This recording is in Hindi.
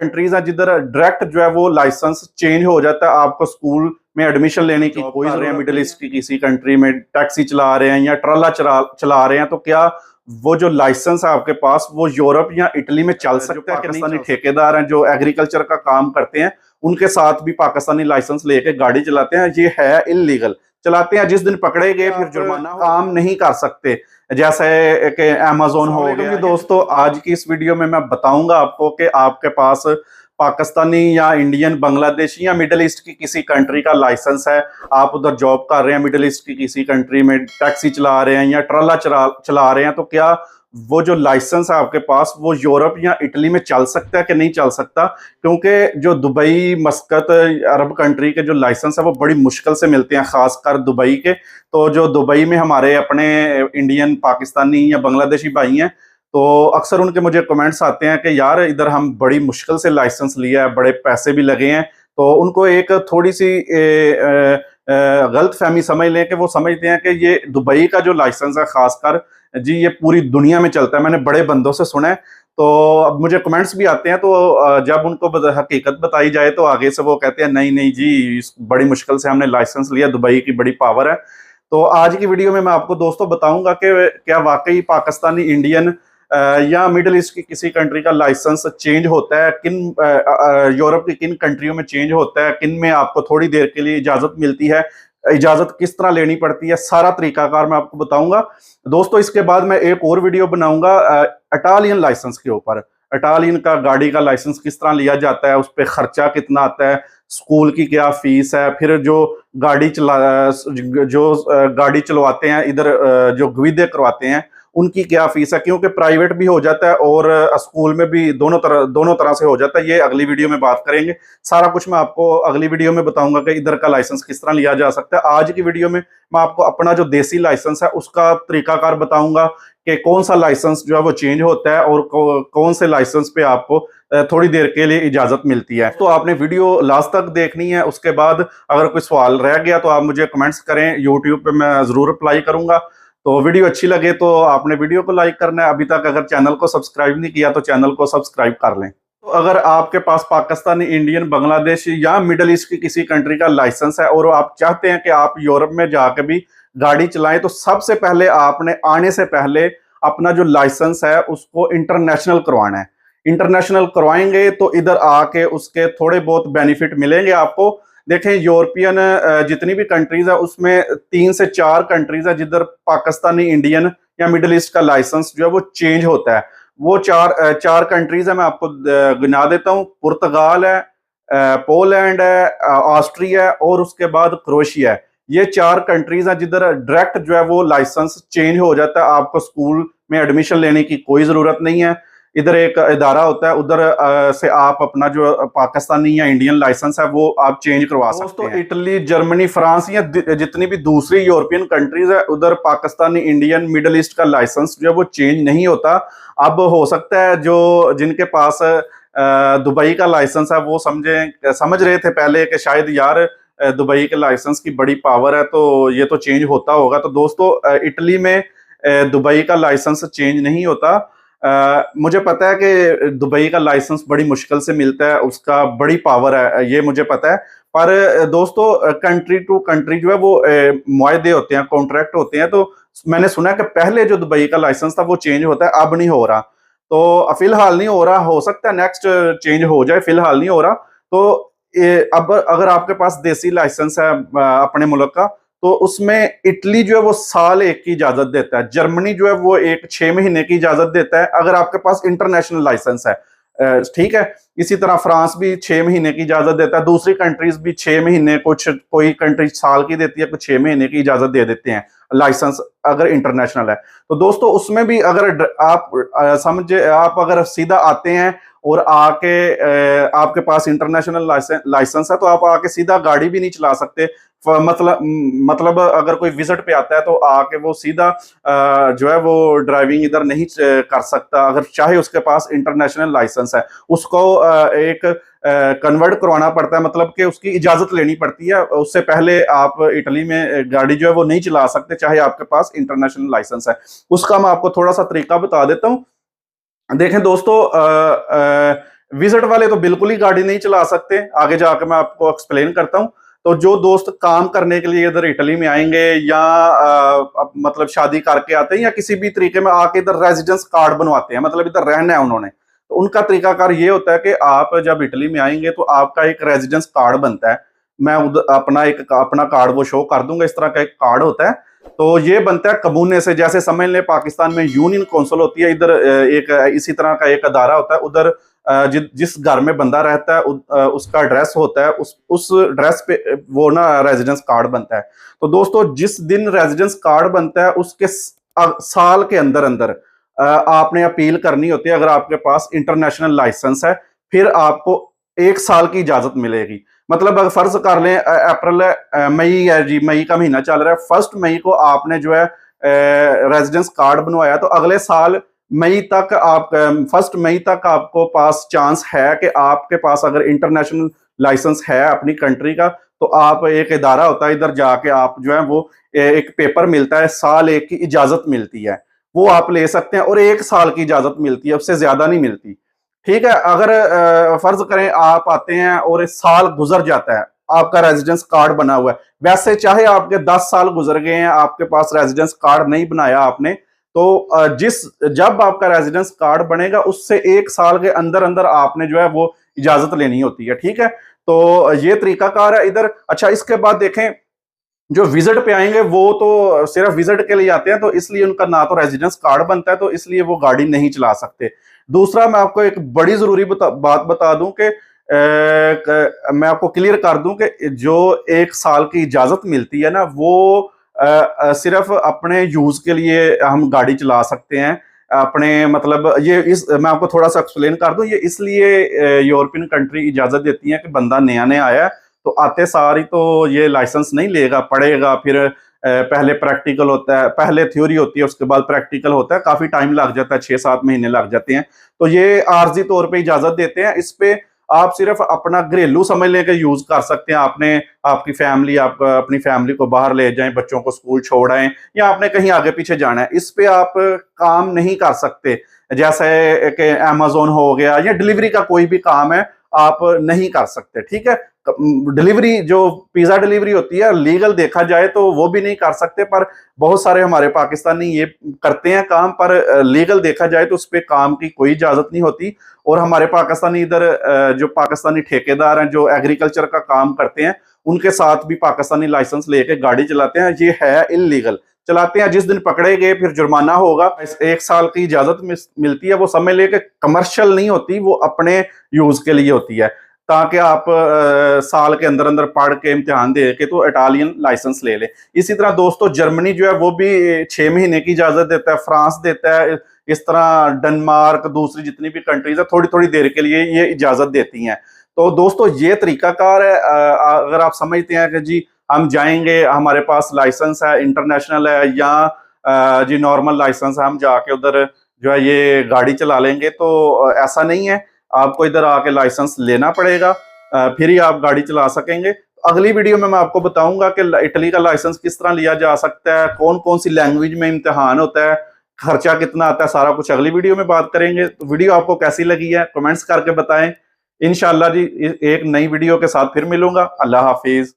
कंट्रीज हैं जिधर डायरेक्ट जो है वो लाइसेंस चेंज हो जाता है। आपको स्कूल में एडमिशन लेने की कोई जरूरत नहीं। मिडिल ईस्ट की किसी कंट्री में टैक्सी चला रहे हैं या ट्रला चला रहे हैं, तो क्या वो जो लाइसेंस है आपके पास वो यूरोप या इटली में चल सकता है कि नहीं? पाकिस्तानी ठेकेदार हैं जो एग्रीकल्चर का काम करते हैं, उनके साथ भी पाकिस्तानी लाइसेंस लेके गाड़ी चलाते हैं, ये है इलीगल। चलाते हैं, जिस दिन पकड़े गए फिर जुर्माना काम नहीं कर सकते, जैसे कि अमेज़न हो गया। दोस्तों, आज की इस वीडियो में मैं बताऊंगा आपको कि आपके पास पाकिस्तानी या इंडियन, बांग्लादेशी या मिडिल ईस्ट की किसी कंट्री का लाइसेंस है, आप उधर जॉब कर रहे हैं, मिडिल ईस्ट की किसी कंट्री में टैक्सी चला रहे हैं या ट्रला चला रहे हैं, तो क्या वो जो लाइसेंस है आपके पास वो यूरोप या इटली में चल सकता है कि नहीं चल सकता? क्योंकि जो दुबई, मस्कत, अरब कंट्री के जो लाइसेंस है वो बड़ी मुश्किल से मिलते हैं, खासकर दुबई के। तो जो दुबई में हमारे अपने इंडियन, पाकिस्तानी या बांग्लादेशी भाई हैं, तो अक्सर उनके मुझे कमेंट्स आते हैं कि यार इधर हम बड़ी मुश्किल से लाइसेंस लिया है, बड़े पैसे भी लगे हैं। तो उनको एक थोड़ी सी गलत फहमी समझ लें कि वो समझते हैं कि ये दुबई का जो लाइसेंस है खासकर जी, ये पूरी दुनिया में चलता है। मैंने बड़े बंदों से सुना है, तो अब मुझे कमेंट्स भी आते हैं, तो जब उनको हकीकत बताई जाए तो आगे से वो कहते हैं नहीं नहीं जी, बड़ी मुश्किल से हमने लाइसेंस लिया, दुबई की बड़ी पावर है। तो आज की वीडियो में मैं आपको दोस्तों बताऊंगा कि क्या वाकई पाकिस्तानी, इंडियन या मिडिल ईस्ट की किसी कंट्री का लाइसेंस चेंज होता है, किन यूरोप की किन कंट्रियों में चेंज होता है, किन में आपको थोड़ी देर के लिए इजाजत मिलती है, इजाजत किस तरह लेनी पड़ती है, सारा तरीकाकार मैं आपको बताऊंगा दोस्तों। इसके बाद मैं एक और वीडियो बनाऊंगा इटालियन लाइसेंस के ऊपर। इटालियन का गाड़ी का लाइसेंस किस तरह लिया जाता है, उस पर खर्चा कितना आता है, स्कूल की क्या फीस है, फिर जो गाड़ी चलवाते हैं इधर, जो गवीदे करवाते हैं उनकी क्या फीस है, क्योंकि प्राइवेट भी हो जाता है और स्कूल में भी दोनों तरह से हो जाता है। ये अगली वीडियो में बात करेंगे, सारा कुछ मैं आपको अगली वीडियो में बताऊंगा कि इधर का लाइसेंस किस तरह लिया जा सकता है। आज की वीडियो में मैं आपको अपना जो देसी लाइसेंस है उसका तरीकाकार बताऊंगा कि कौन सा लाइसेंस जो है वो चेंज होता है और कौन से लाइसेंस पे आपको थोड़ी देर के लिए इजाजत मिलती है। तो आपने वीडियो लास्ट तक देखनी है। उसके बाद अगर कोई सवाल रह गया तो आप मुझे कमेंट्स करें, यूट्यूब पे मैं जरूर रिप्लाई करूंगा। तो वीडियो अच्छी लगे तो आपने वीडियो को लाइक करना है। अभी तक अगर चैनल को सब्सक्राइब नहीं किया तो चैनल को सब्सक्राइब कर लें। तो अगर आपके पास पाकिस्तानी, इंडियन, बांग्लादेशी या मिडिल ईस्ट की किसी कंट्री का लाइसेंस है और आप चाहते हैं कि आप यूरोप में जाकर भी गाड़ी चलाएं, तो सबसे पहले आपने आने से पहले अपना जो लाइसेंस है उसको इंटरनेशनल करवाना है। इंटरनेशनल करवाएंगे तो इधर आके उसके थोड़े बहुत बेनिफिट मिलेंगे आपको। देखें, यूरोपियन जितनी भी कंट्रीज है उसमें 3 से 4 कंट्रीज है जिधर पाकिस्तानी, इंडियन या मिडिल ईस्ट का लाइसेंस जो है वो चेंज होता है। वो चार कंट्रीज है, मैं आपको गिना देता हूँ। पुर्तगाल है, पोलैंड है, ऑस्ट्रिया है और उसके बाद क्रोएशिया है। ये 4 कंट्रीज हैं जिधर डायरेक्ट जो है वो लाइसेंस चेंज हो जाता है। आपको स्कूल में एडमिशन लेने की कोई जरूरत नहीं है। इधर एक इदारा होता है, उधर से आप अपना जो पाकिस्तानी या इंडियन लाइसेंस है वो आप चेंज करवा सकते हैं। इटली, जर्मनी, फ्रांस या जितनी भी दूसरी यूरोपियन कंट्रीज है उधर पाकिस्तानी, इंडियन, मिडिल ईस्ट का लाइसेंस जो है वो चेंज नहीं होता। अब हो सकता है जो जिनके पास दुबई का लाइसेंस है वो समझ रहे थे पहले कि शायद यार दुबई के लाइसेंस की बड़ी पावर है तो ये तो चेंज होता होगा। तो दोस्तों, इटली में दुबई का लाइसेंस चेंज नहीं होता। मुझे पता है कि दुबई का लाइसेंस बड़ी मुश्किल से मिलता है, उसका बड़ी पावर है, ये मुझे पता है। पर दोस्तों, कंट्री टू कंट्री जो है वो मुआहदे होते हैं, कॉन्ट्रैक्ट होते हैं। तो मैंने सुना है कि पहले जो दुबई का लाइसेंस था वो चेंज होता है, अब नहीं हो रहा। तो फिलहाल नहीं हो रहा, हो सकता है नेक्स्ट चेंज हो जाए, फिलहाल नहीं हो रहा। तो अब अगर आपके पास देसी लाइसेंस है अपने मुल्क का, तो उसमें इटली जो है वो साल 1 की इजाजत देता है, जर्मनी जो है वो 6 महीने की इजाजत देता है अगर आपके पास इंटरनेशनल लाइसेंस है, ठीक है। इसी तरह फ्रांस भी 6 महीने की इजाजत देता है, दूसरी कंट्रीज भी 6 महीने, कोई कंट्री साल की देती है, कुछ 6 महीने की इजाजत दे देते हैं लाइसेंस अगर इंटरनेशनल है। तो दोस्तों, उसमें भी अगर आप अगर सीधा आते हैं और आके आपके पास इंटरनेशनल लाइसेंस है तो आप आके सीधा गाड़ी भी नहीं चला सकते। मतलब अगर कोई विजिट पे आता है तो आके वो सीधा जो है वो ड्राइविंग इधर नहीं कर सकता, अगर चाहे उसके पास इंटरनेशनल लाइसेंस है। उसको एक कन्वर्ट करवाना पड़ता है, मतलब कि उसकी इजाजत लेनी पड़ती है। उससे पहले आप इटली में गाड़ी जो है वो नहीं चला सकते चाहे आपके पास इंटरनेशनल लाइसेंस है। उसका मैं आपको थोड़ा सा तरीका बता देता हूँ। देखें दोस्तों, विजिट वाले तो बिल्कुल ही गाड़ी नहीं चला सकते, आगे जाकर मैं आपको एक्सप्लेन करता हूँ। तो जो दोस्त काम करने के लिए इधर इटली में आएंगे या मतलब शादी करके आते हैं या किसी भी तरीके में आके इधर रेजिडेंस कार्ड बनवाते हैं, मतलब इधर रहना है उन्होंने, तो उनका तरीकाकार ये होता है कि आप जब इटली में आएंगे तो आपका एक रेजिडेंस कार्ड बनता है। मैं अपना कार्ड वो शो कर दूंगा, इस तरह का एक कार्ड होता है। तो ये बनता है कमूने से, जैसे समझ लें पाकिस्तान में यूनियन काउंसिल होती है, इधर एक इसी तरह का एक अदारा होता है। उधर जिस घर में बंदा रहता है उसका एड्रेस होता है, उस एड्रेस पे वो ना रेजिडेंस कार्ड बनता है। तो दोस्तों जिस दिन रेजिडेंस कार्ड बनता है उसके साल के अंदर अंदर आपने अपील करनी होती है। अगर आपके पास इंटरनेशनल लाइसेंस है फिर आपको 1 साल की इजाजत मिलेगी। मतलब अगर फर्ज कर लें अप्रैल मई है जी, मई का महीना चल रहा है, 1 मई को आपने जो है रेजिडेंस कार्ड बनवाया, तो अगले साल मई तक 1 मई तक आपको पास चांस है कि आपके पास अगर इंटरनेशनल लाइसेंस है अपनी कंट्री का, तो आप एक इदारा होता है, इधर जाके आप जो है वो एक पेपर मिलता है, साल 1 की इजाजत मिलती है, वो आप ले सकते हैं और 1 साल की इजाजत मिलती है, उससे ज्यादा नहीं मिलती। ठीक है, अगर फर्ज करें आप आते हैं और साल गुजर जाता है, आपका रेजिडेंस कार्ड बना हुआ है, वैसे चाहे आपके 10 साल गुजर गए हैं, आपके पास रेजिडेंस कार्ड नहीं बनाया आपने, तो जब आपका रेजिडेंस कार्ड बनेगा उससे 1 साल के अंदर अंदर आपने जो है वो इजाजत लेनी होती है। ठीक है, तो ये तरीकाकार है इधर। अच्छा, इसके बाद देखें जो विजिट पे आएंगे वो तो सिर्फ विजिट के लिए आते हैं, तो इसलिए उनका ना तो रेजिडेंस कार्ड बनता है, तो इसलिए वो गाड़ी नहीं चला सकते। दूसरा, मैं आपको एक बड़ी जरूरी बात बता दूं कि मैं आपको क्लियर कर दूं कि जो 1 साल की इजाजत मिलती है ना, वो सिर्फ अपने यूज के लिए हम गाड़ी चला सकते हैं अपने, मतलब ये मैं आपको थोड़ा सा एक्सप्लेन कर दूं, ये इसलिए यूरोपियन कंट्री इजाजत देती है कि बंदा नया नया आया है, तो आते सार ही तो ये लाइसेंस नहीं लेगा, पढ़ेगा, फिर पहले प्रैक्टिकल होता है, पहले थ्योरी होती है, उसके बाद प्रैक्टिकल होता है, काफी टाइम लग जाता है, 6-7 महीने लग जाते हैं। तो ये आर्जी तौर पे इजाजत देते हैं। इस पे आप सिर्फ अपना घरेलू समझ लें कि यूज कर सकते हैं, आपने आपकी फैमिली, आप अपनी फैमिली को बाहर ले जाएं, बच्चों को स्कूल छोड़ आएं, या आपने कहीं आगे पीछे जाना है, इस पे आप काम नहीं कर सकते। जैसे कि अमेजोन हो गया या डिलीवरी का कोई भी काम है, आप नहीं कर सकते। ठीक है, डिलीवरी जो पिज्जा डिलीवरी होती है, लीगल देखा जाए तो वो भी नहीं कर सकते, पर बहुत सारे हमारे पाकिस्तानी ये करते हैं काम, पर लीगल देखा जाए तो उस पर काम की कोई इजाजत नहीं होती। और हमारे पाकिस्तानी इधर जो पाकिस्तानी ठेकेदार हैं जो एग्रीकल्चर का काम करते हैं, उनके साथ भी पाकिस्तानी लाइसेंस लेके गाड़ी चलाते हैं, ये है इलीगल चलाते हैं। जिस दिन पकड़े गए फिर जुर्माना होगा। 1 साल की इजाजत मिलती है, वो समझ ले कि कमर्शियल नहीं होती, वो अपने यूज के लिए होती है, ताकि आप साल के अंदर अंदर पढ़ के इम्तिहान दे के तो इटालियन लाइसेंस ले ले। इसी तरह दोस्तों जर्मनी जो है वो भी 6 महीने की इजाजत देता है, फ्रांस देता है, इस तरह डेनमार्क, दूसरी जितनी भी कंट्रीज है थोड़ी थोड़ी देर के लिए ये इजाजत देती हैं। तो दोस्तों ये तरीकाकार है। अगर आप समझते हैं कि जी हम जाएंगे, हमारे पास लाइसेंस है, इंटरनेशनल है, या जी नॉर्मल लाइसेंस है, हम जाके उधर जो है ये गाड़ी चला लेंगे, तो ऐसा नहीं है। आपको इधर आके लाइसेंस लेना पड़ेगा, फिर ही आप गाड़ी चला सकेंगे। अगली वीडियो में मैं आपको बताऊंगा कि इटली का लाइसेंस किस तरह लिया जा सकता है, कौन कौन सी लैंग्वेज में इम्तिहान होता है, खर्चा कितना आता है, सारा कुछ अगली वीडियो में बात करेंगे। तो वीडियो आपको कैसी लगी है कमेंट्स करके बताएं। इंशाल्लाह जी एक नई वीडियो के साथ फिर मिलूंगा। अल्लाह हाफिज।